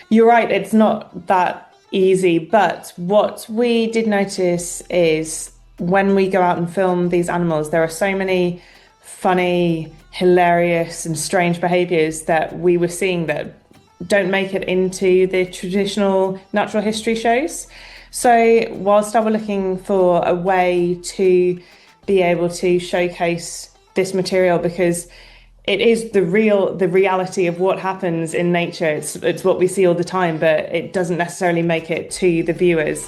You're right, it's not that easy, but what we did notice is when we go out and film these animals, there are so many funny, hilarious, and strange behaviors that we were seeing that don't make it into the traditional natural history shows. So, whilst I was looking for a way to be able to showcase this material, because it is the reality of what happens in nature. It's what we see all the time, but it doesn't necessarily make it to the viewers.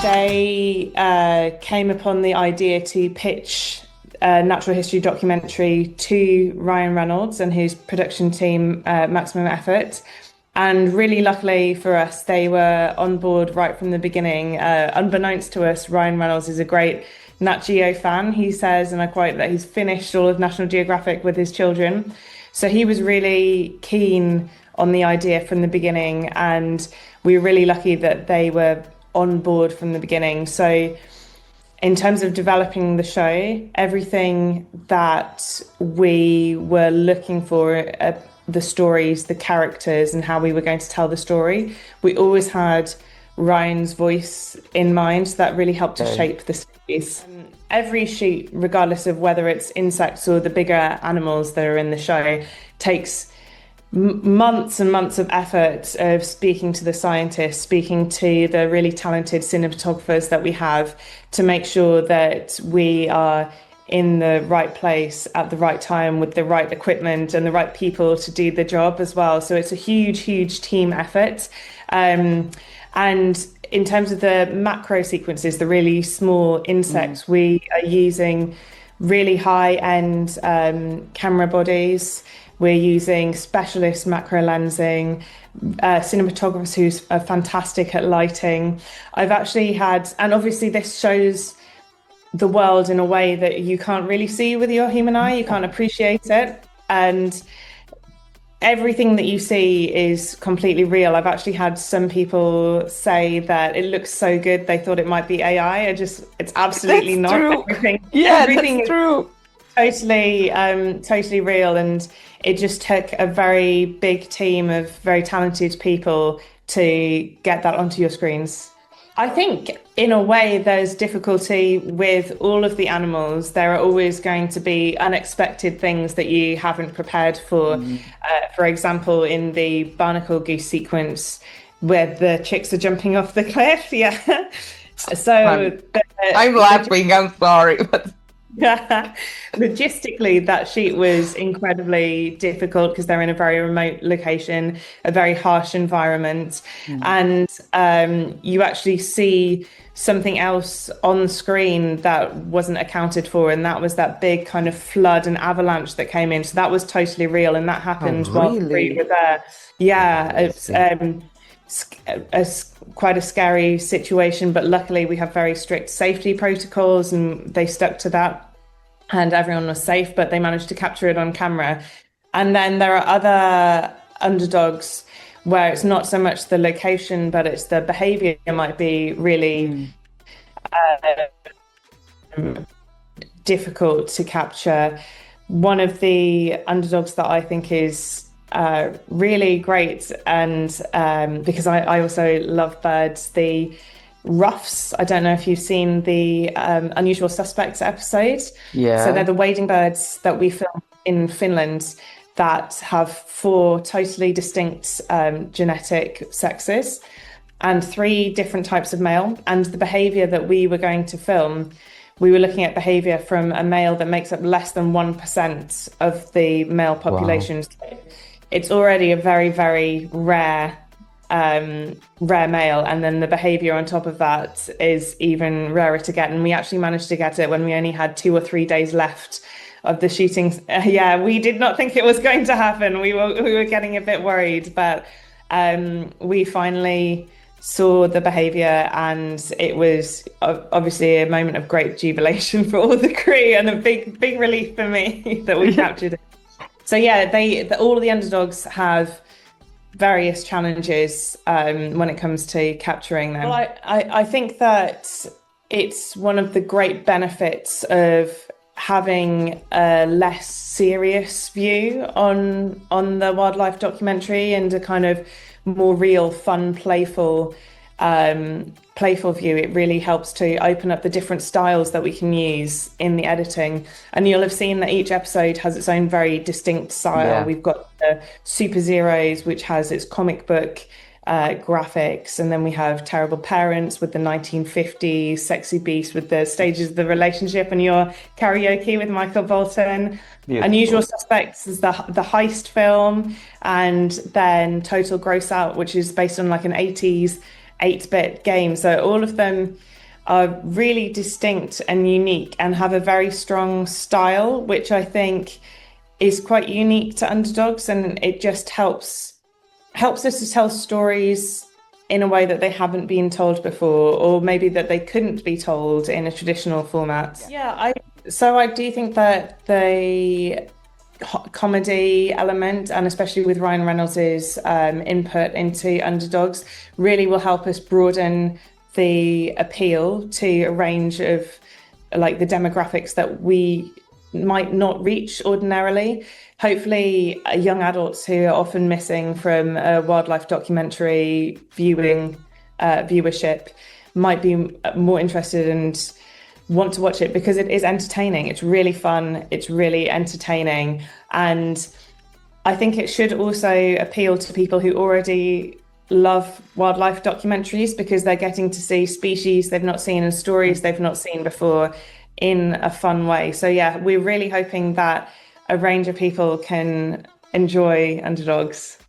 They came upon the idea to pitch a natural history documentary to Ryan Reynolds and his production team, Maximum Effort. And really luckily for us, they were on board right from the beginning. Unbeknownst to us, Ryan Reynolds is a great Nat Geo fan. He says, and I quote, that he's finished all of National Geographic with his children. So he was really keen on the idea from the beginning. And we were really lucky that they were on board from the beginning. So in terms of developing the show, everything that we were looking for, the stories, the characters, and how we were going to tell the story, we always had Ryan's voice in mind. That really helped to shape the series. Every shoot, regardless of whether it's insects or the bigger animals that are in the show, takes months and months of effort of speaking to the scientists, speaking to the really talented cinematographers that we have to make sure that we are in the right place at the right time with the right equipment and the right people to do the job as well. So it's a huge, huge team effort. And in terms of the macro sequences, the really small insects, we are using really high-end camera bodies. We're using specialist macro lensing, cinematographers who are fantastic at lighting. I've actually had, and obviously this shows the world in a way that you can't really see with your human eye. You can't appreciate it. And everything that you see is completely real. I've actually had some people say that it looks so good they thought it might be AI. It's absolutely that's not. True. Everything that's is true. Totally real, and it just took a very big team of very talented people to get that onto your screens. I think in a way there's difficulty with all of the animals. There are always going to be unexpected things that you haven't prepared for. For example, in the barnacle goose sequence where the chicks are jumping off the cliff. Yeah. So I'm laughing, I'm sorry. But logistically, that shoot was incredibly difficult because they're in a very remote location, a very harsh environment, and you actually see something else on screen that wasn't accounted for, and that was that big kind of flood and avalanche that came in. So that was totally real, and that happened while we were there. Yeah, it's quite a scary situation, but luckily we have very strict safety protocols and they stuck to that and everyone was safe, but they managed to capture it on camera. And then there are other underdogs where it's not so much the location, but it's the behavior might be really difficult to capture. One of the underdogs that I think is really great, and because I also love birds, the ruffs. I don't know if you've seen the Unusual Suspects episode. Yeah. So they're the wading birds that we filmed in Finland that have 4 totally distinct genetic sexes and 3 different types of male. And the behavior that we were going to film, we were looking at behavior from a male that makes up less than 1% of the male population. Wow. It's already a very, very rare male, and then the behavior on top of that is even rarer to get. And we actually managed to get it when we only had 2 or 3 days left of the shooting. Yeah, we did not think it was going to happen. We were getting a bit worried, but we finally saw the behavior, and it was obviously a moment of great jubilation for all the crew and a big relief for me that we captured it. So yeah, all of the underdogs have various challenges when it comes to capturing them. Well, I think that it's one of the great benefits of having a less serious view on the wildlife documentary and a kind of more real, fun, playful view. It really helps to open up the different styles that we can use in the editing. And you'll have seen that each episode has its own very distinct style. Yeah. We've got the Super Zeros, which has its comic book graphics, and then we have Terrible Parents with the 1950s, Sexy Beast with the stages of the relationship, and your karaoke with Michael Bolton. Beautiful. Unusual Suspects is the heist film, and then Total Gross Out, which is based on like an 80s 8-bit game. So all of them are really distinct and unique and have a very strong style, which I think is quite unique to Underdogs, and it just helps us to tell stories in a way that they haven't been told before, or maybe that they couldn't be told in a traditional format. So I do think that the comedy element, and especially with Ryan Reynolds' input into Underdogs, really will help us broaden the appeal to a range of like the demographics that we might not reach ordinarily. Hopefully, young adults who are often missing from a wildlife documentary viewership might be more interested and want to watch it because it is entertaining. It's really fun. It's really entertaining. And I think it should also appeal to people who already love wildlife documentaries because they're getting to see species they've not seen and stories they've not seen before in a fun way. So yeah, we're really hoping that a range of people can enjoy Underdogs.